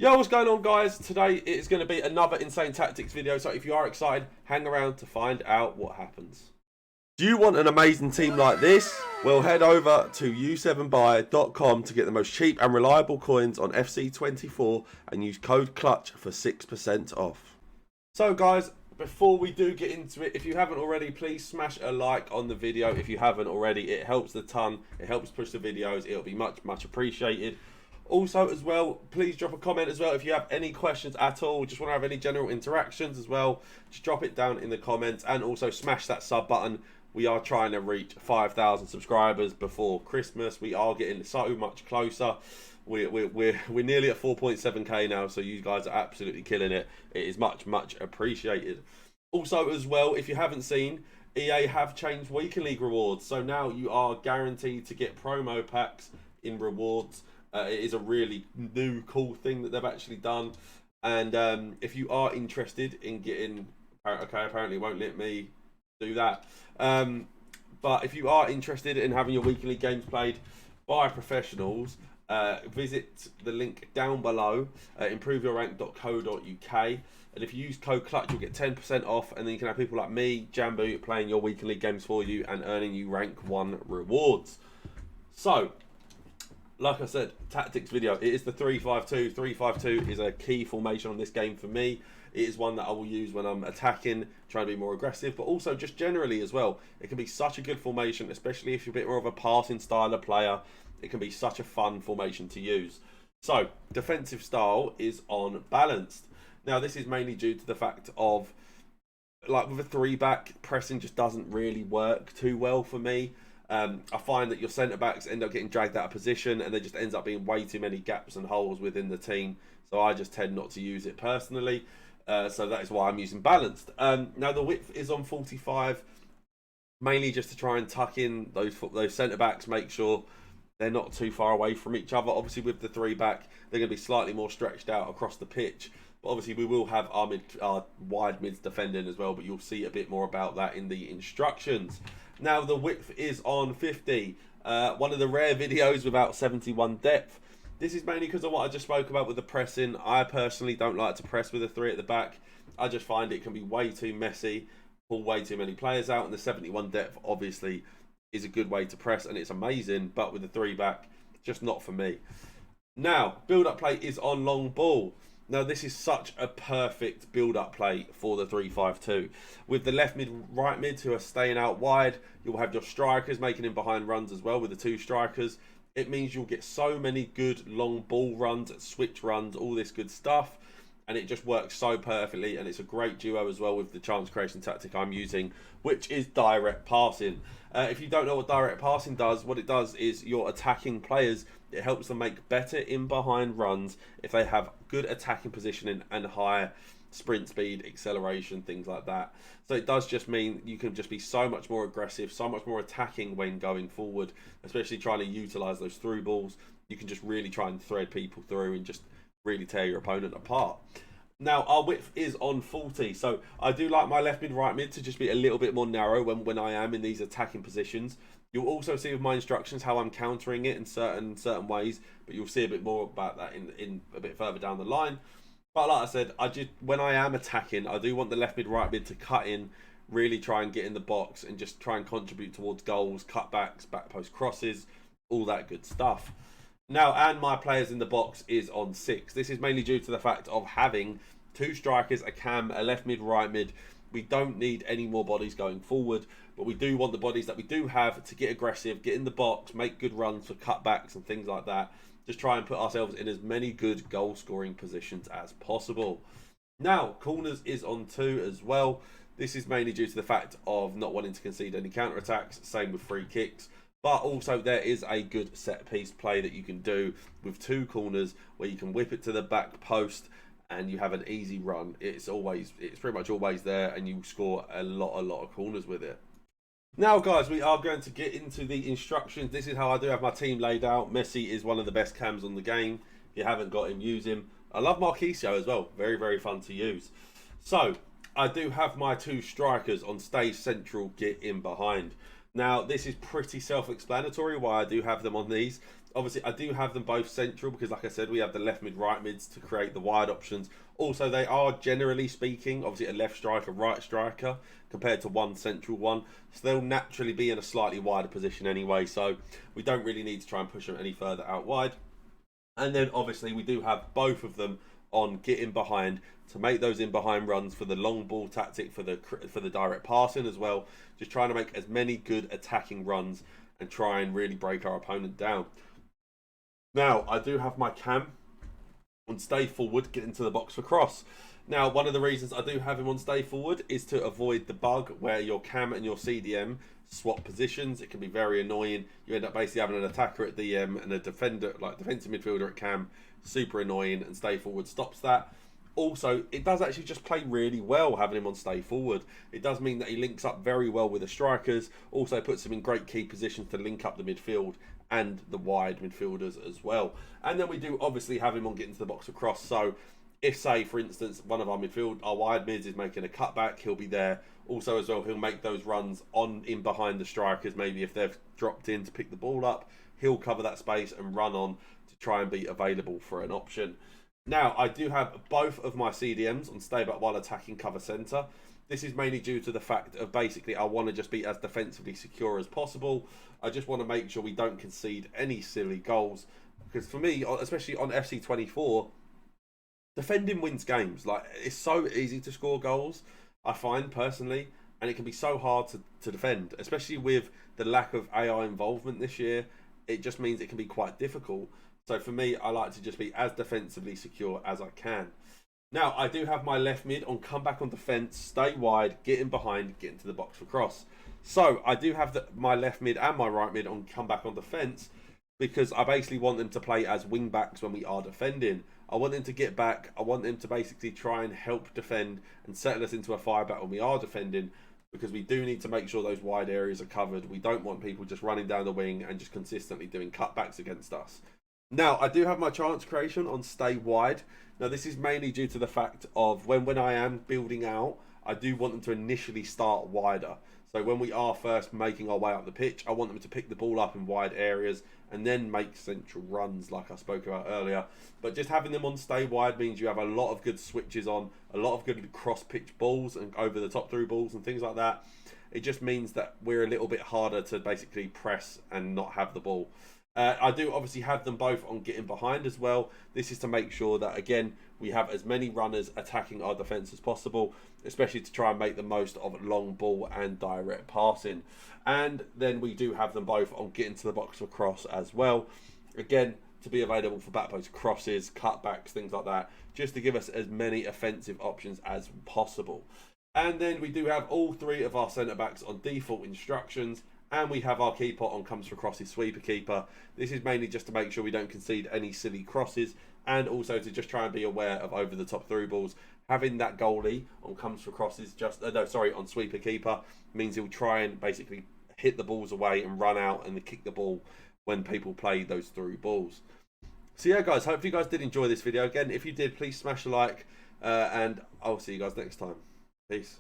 Yo, what's going on, guys? Today it is going to be another insane tactics video, so if you are excited, hang around to find out what happens. Do you want an amazing team like this? Well, head over to u7buy.com to get the most cheap and reliable coins on FC24 and use code CLUTCH for 6% off. So guys, before we do get into it, if you haven't already, please smash a like on the video. If you haven't already, it helps a ton. It helps push the videos. It'll be much appreciated. Also, as well, please drop a comment as well if you have any questions at all. Just want to have any general interactions as well. Just drop it down in the comments, and also smash that sub button. We are trying to reach 5,000 subscribers before Christmas. We are getting so much closer. We're nearly at 4.7k now, so you guys are absolutely killing it. It is much appreciated. Also, as well, if you haven't seen, EA have changed weekend league rewards, so now you are guaranteed to get promo packs in rewards. It is a really new cool thing that they've actually done, and if you are interested in getting, okay, apparently it won't let me do that, but if you are interested in having your weekly games played by professionals, visit the link down below, improveyourrank.co.uk, and if you use code CLUTCH, you'll get 10% off, and then you can have people like me, Jamboo, playing your weekly games for you and earning you rank 1 rewards. So, like I said, tactics video. It is the 3-5-2. 3-5-2 is a key formation on this game for me. It is one that I will use when I'm attacking, trying to be more aggressive, but also just generally as well. It can be such a good formation, especially if you're a bit more of a passing style of player. It can be such a fun formation to use. So, defensive style is on balanced. Now, this is mainly due to the fact of, like with a 3-back, pressing just doesn't really work too well for me. I find that your centre-backs end up getting dragged out of position, and there just ends up being way too many gaps and holes within the team. So I just tend not to use it personally. So that is why I'm using balanced. Now the width is on 45, mainly just to try and tuck in those centre-backs, make sure they're not too far away from each other. Obviously with the 3-back, they're going to be slightly more stretched out across the pitch. But obviously we will have our wide mids defending as well, but you'll see a bit more about that in the instructions. Now the width is on 50, one of the rare videos without 71 depth. This is mainly because of what I just spoke about with the pressing. I personally don't like to press with a 3 at the back. I just find it can be way too messy, pull way too many players out, and the 71 depth obviously is a good way to press, and it's amazing, but with the 3 back, just not for me. Now, build-up play is on long ball. Now, this is such a perfect build-up play for the 3-5-2. With the left mid, right mid who are staying out wide, you'll have your strikers making in behind runs as well with the 2 strikers. It means you'll get so many good long ball runs, switch runs, all this good stuff. And it just works so perfectly, and it's a great duo as well with the chance creation tactic I'm using, which is direct passing. If you don't know what direct passing does, what it does is your attacking players, it helps them make better in behind runs if they have good attacking positioning and higher sprint speed, acceleration, things like that. So it does just mean you can just be so much more aggressive, so much more attacking when going forward, especially trying to utilize those through balls. You can just really try and thread people through and just really tear your opponent apart. Now our width is on 40, so I do like my left mid, right mid to just be a little bit more narrow when I am in these attacking positions. You'll also see with my instructions how I'm countering it in certain ways, but you'll see a bit more about that in a bit further down the line. But like I said, when I am attacking, I do want the left mid, right mid to cut in, really try and get in the box and just try and contribute towards goals, cutbacks, back post crosses, all that good stuff. Now, and my players in the box is on 6. This is mainly due to the fact of having 2 strikers, a cam, a left mid, right mid. We don't need any more bodies going forward, but we do want the bodies that we do have to get aggressive, get in the box, make good runs for cutbacks and things like that. Just try and put ourselves in as many good goal scoring positions as possible. Now, corners is on 2 as well. This is mainly due to the fact of not wanting to concede any counter attacks, same with free kicks. But also there is a good set piece play that you can do with 2 corners where you can whip it to the back post and you have an easy run. It's pretty much always there, and you score a lot of corners with it. Now guys, we are going to get into the instructions. This is how I do have my team laid out. Messi is one of the best cams on the game. If you haven't got him, use him. I love Marquisio as well. Very fun to use. So I do have my 2 strikers on stage central, get in behind. Now, this is pretty self-explanatory why I do have them on these. Obviously, I do have them both central because, like I said, we have the left mid, right mids to create the wide options. Also, they are, generally speaking, obviously a left striker, right striker, compared to one central one. So they'll naturally be in a slightly wider position anyway. So we don't really need to try and push them any further out wide. And then, obviously, we do have both of them on getting behind to make those in behind runs for the long ball tactic, for the direct passing as well. Just trying to make as many good attacking runs and try and really break our opponent down. Now, I do have my cam on stay forward, get into the box for cross. Now, one of the reasons I do have him on stay forward is to avoid the bug where your cam and your CDM swap positions. It can be very annoying. You end up basically having an attacker at DM and a defender, like defensive midfielder at cam. Super annoying, and stay forward stops that. Also, it does actually just play really well having him on stay forward. It does mean that he links up very well with the strikers. Also puts him in great key positions to link up the midfield and the wide midfielders as well. And then we do obviously have him on getting to the box across. So if, say, for instance, one of our wide mids is making a cutback, he'll be there. Also as well, he'll make those runs on in behind the strikers. Maybe if they've dropped in to pick the ball up, he'll cover that space and run on to try and be available for an option. Now, I do have both of my CDMs on stay back while attacking cover centre. This is mainly due to the fact of basically I want to just be as defensively secure as possible. I just want to make sure we don't concede any silly goals. Because for me, especially on FC24, defending wins games. Like, it's so easy to score goals, I find personally, and it can be so hard to defend, especially with the lack of AI involvement this year. It just means it can be quite difficult. So for me, I like to just be as defensively secure as I can. Now, I do have my left mid on come back on defence, stay wide, get in behind, get into the box for cross. So I do have my left mid and my right mid on come back on defence because I basically want them to play as wing backs when we are defending. I want them to get back. I want them to basically try and help defend and settle us into a fire back when we are defending, because we do need to make sure those wide areas are covered. We don't want people just running down the wing and just consistently doing cutbacks against us. Now, I do have my chance creation on stay wide. Now, this is mainly due to the fact of when I am building out, I do want them to initially start wider. So when we are first making our way up the pitch, I want them to pick the ball up in wide areas and then make central runs like I spoke about earlier. But just having them on stay wide means you have a lot of good switches on, a lot of good cross-pitch balls and over the top through balls and things like that. It just means that we're a little bit harder to basically press and not have the ball. I do obviously have them both on getting behind as well. This is to make sure that, again, we have as many runners attacking our defence as possible, especially to try and make the most of long ball and direct passing. And then we do have them both on getting to the box for cross as well. Again, to be available for back post crosses, cutbacks, things like that, just to give us as many offensive options as possible. And then we do have all three of our centre-backs on default instructions. And we have our keeper on comes for crosses, sweeper keeper. This is mainly just to make sure we don't concede any silly crosses, and also to just try and be aware of over the top through balls. Having that goalie on comes for crosses, on sweeper keeper, means he'll try and basically hit the balls away and run out and kick the ball when people play those through balls. So yeah, guys, hopefully you guys did enjoy this video. Again, if you did, please smash a like, and I'll see you guys next time. Peace.